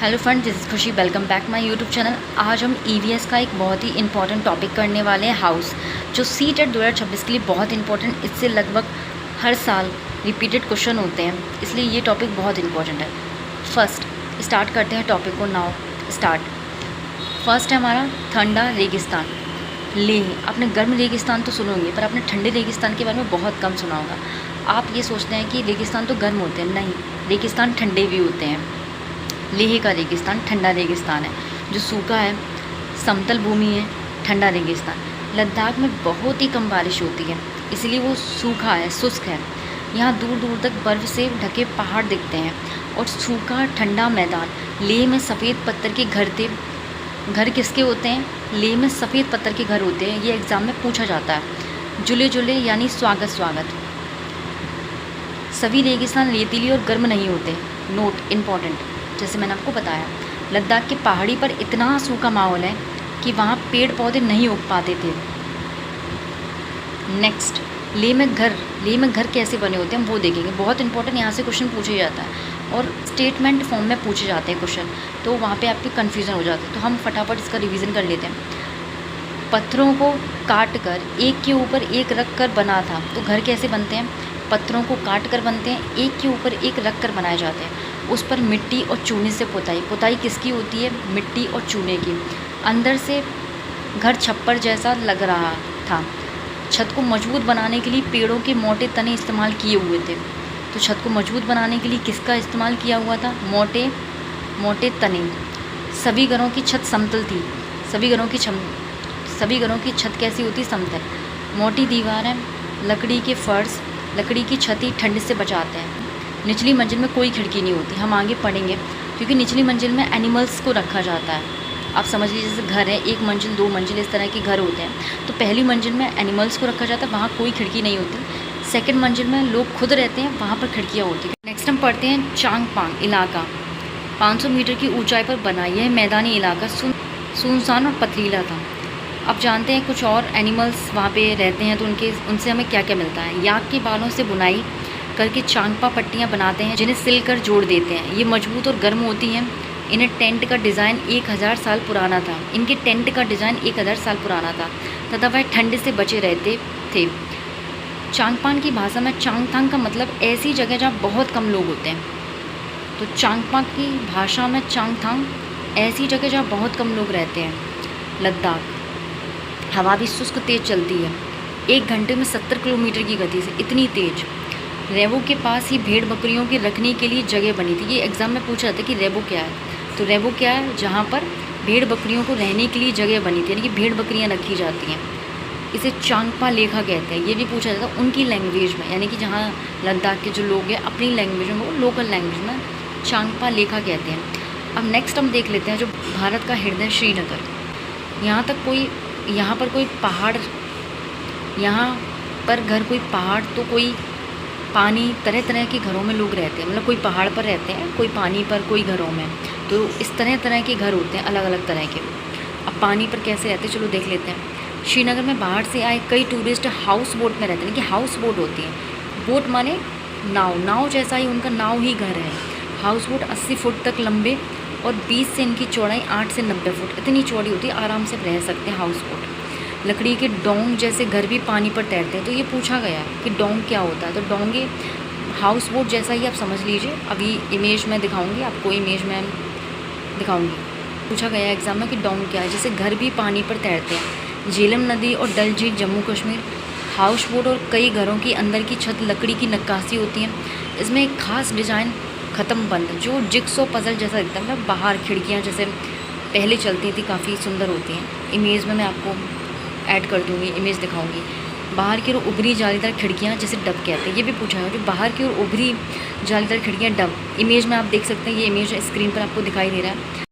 Hello friend, this is खुशी। Welcome back my YouTube channel. आज हम ईवीएस का एक बहुत ही इंपॉर्टेंट टॉपिक करने वाले हैं, हाउस, जो सीटेट 2026 के लिए बहुत इंपॉर्टेंट, इससे लगभग हर साल रिपीटेड क्वेश्चन होते हैं, इसलिए ये टॉपिक बहुत इंपॉर्टेंट है। फर्स्ट स्टार्ट करते हैं टॉपिक को। Now start. फर्स्ट है हमारा ठंडा रेगिस्तान, लेह। आपने गर्म रेगिस्तान तो सुने होंगे, पर आपने ठंडे रेगिस्तान के बारे में बहुत कम सुना होगा। आप ये सोचते हैं कि रेगिस्तान तो गर्म होते हैं, नहीं, रेगिस्तान ठंडे भी होते हैं। लेह का रेगिस्तान ठंडा रेगिस्तान है, जो सूखा है, समतल भूमि है, ठंडा रेगिस्तान। लद्दाख में बहुत ही कम बारिश होती है, इसलिए वो सूखा है, शुष्क है। यहाँ दूर दूर तक बर्फ़ से ढके पहाड़ दिखते हैं और सूखा ठंडा मैदान। लेह में सफ़ेद पत्थर के घर थे। घर किसके होते हैं? लेह में सफ़ेद पत्थर के घर होते हैं। ये एग्ज़ाम में पूछा जाता है। जुले जुले यानी स्वागत स्वागत। सभी रेगिस्तान रेतीली और गर्म नहीं होते। नोट इम्पॉर्टेंट, जैसे मैंने आपको बताया, लद्दाख की पहाड़ी पर इतना सूखा माहौल है कि वहाँ पेड़ पौधे नहीं उग पाते थे। नेक्स्ट, लेह में घर कैसे बने होते हैं हम वो देखेंगे। बहुत इंपॉर्टेंट, यहाँ से क्वेश्चन पूछा जाता है और स्टेटमेंट फॉर्म में पूछे जाते हैं क्वेश्चन, तो वहाँ पे आपके कन्फ्यूज़न हो जाता है। तो हम फटाफट इसका रिवीजन कर लेते हैं। पत्थरों को काट कर एक के ऊपर एक रख कर बना था। तो घर कैसे बनते हैं? पत्थरों को काट कर बनते हैं, एक के ऊपर एक रख कर बनाए जाते हैं। उस पर मिट्टी और चूने से पुताई किसकी होती है? मिट्टी और चूने की। अंदर से घर छप्पर जैसा लग रहा था। छत को मजबूत बनाने के लिए पेड़ों के मोटे तने इस्तेमाल किए हुए थे। तो छत को मजबूत बनाने के लिए किसका इस्तेमाल किया हुआ था? मोटे तने। सभी घरों की छत समतल थी। सभी घरों की छत कैसी होती? समतल। मोटी दीवारें, लकड़ी के फर्श, लकड़ी की छत ठंड से बचाते हैं। निचली मंजिल में कोई खिड़की नहीं होती। हम आगे पढ़ेंगे, क्योंकि निचली मंजिल में एनिमल्स को रखा जाता है। आप समझ लीजिए जैसे घर है, एक मंजिल, दो मंजिल, इस तरह के घर होते हैं। तो पहली मंजिल में एनिमल्स को रखा जाता है, वहाँ कोई खिड़की नहीं होती। सेकंड मंजिल में लोग खुद रहते हैं, वहाँ पर खिड़कियाँ होती हैं। नेक्स्ट हम पढ़ते हैं चांगपांग इलाका। 500 मीटर की ऊंचाई पर बना यह मैदानी इलाका सुनसान और पथरीला था। अब जानते हैं कुछ और एनिमल्स वहाँ पे रहते हैं, तो उनसे हमें क्या क्या मिलता है। याक के बालों से बुनाई करके चांगपा पट्टियाँ बनाते हैं, जिन्हें सिल कर जोड़ देते हैं। ये मजबूत और गर्म होती हैं। इन्हें टेंट का डिज़ाइन 1000 साल पुराना था। इनके टेंट का डिज़ाइन 1000 साल पुराना था तथा वह ठंड से बचे रहते थे। चांगपान की भाषा में चांगथांग का मतलब ऐसी जगह जहाँ बहुत कम लोग होते हैं। तो चांगपा की भाषा में चांगथांग ऐसी जगह जहाँ बहुत कम लोग रहते हैं। लद्दाख हवा भी शुष्क तेज़ चलती है, 1 घंटे में 70 किलोमीटर की गति से, इतनी तेज़। रेबो के पास ही भेड़ बकरियों के रखने के लिए जगह बनी थी। ये एग्ज़ाम में पूछा जाता है कि रेबो क्या है। तो रेबो क्या है? जहाँ पर भेड़ बकरियों को रहने के लिए जगह बनी थी, यानी कि भेड़ बकरियाँ रखी जाती हैं। इसे चांगपा लेखा कहते हैं। ये भी पूछा जाता है उनकी लैंग्वेज में, यानी कि जहाँ लद्दाख के जो लोग हैं अपनी लैंग्वेज में, वो लोकल लैंग्वेज में चांगपा लेखा कहते हैं। अब नेक्स्ट हम देख लेते हैं जो भारत का हृदय श्रीनगर। यहाँ पर कोई पहाड़, यहाँ पर घर कोई पहाड़ तो कोई पानी, तरह तरह के घरों में लोग रहते हैं। मतलब कोई पहाड़ पर रहते हैं, कोई पानी पर, कोई घरों में। तो इस तरह तरह के घर होते हैं, अलग अलग तरह के। अब पानी पर कैसे रहते हैं, चलो देख लेते हैं। श्रीनगर में बाहर से आए कई टूरिस्ट हाउस बोट में रहते हैं, कि हाउस बोट होती है। बोट माने नाव जैसा ही उनका नाव ही घर है। हाउस बोट 80 फुट तक लंबे और 20 से इनकी चौड़ाई 8 से 90 फुट इतनी चौड़ी होती है। आराम से रह सकते हैं हाउस बोट। लकड़ी के डोंग जैसे घर भी पानी पर तैरते हैं। तो ये पूछा गया कि डोंग क्या होता है। तो डोंगे हाउस बोट जैसा ही आप समझ लीजिए। अभी इमेज में दिखाऊंगी आपको, इमेज में दिखाऊंगी। पूछा गया एग्जाम में कि डोंग क्या है, जैसे घर भी पानी पर तैरते हैं। झेलम नदी और डल झील जम्मू कश्मीर। हाउस बोट और कई घरों की अंदर की छत लकड़ी की नक्काशी होती है। इसमें एक खास डिज़ाइन ख़त्म बंद, जो जिक्सो पजल जैसा दिखता है। मतलब बाहर खिड़कियाँ जैसे पहले चलती थी, काफ़ी सुंदर होती हैं। इमेज में मैं आपको ऐड कर दूँगी, इमेज दिखाऊंगी। बाहर की ओर उभरी जालीदार खिड़कियाँ जिसे डब कहते हैं। ये भी पूछा है कि बाहर की ओर उभरी जालीदार खिड़कियाँ डब। इमेज में आप देख सकते हैं, ये इमेज स्क्रीन पर आपको दिखाई दे रहा है।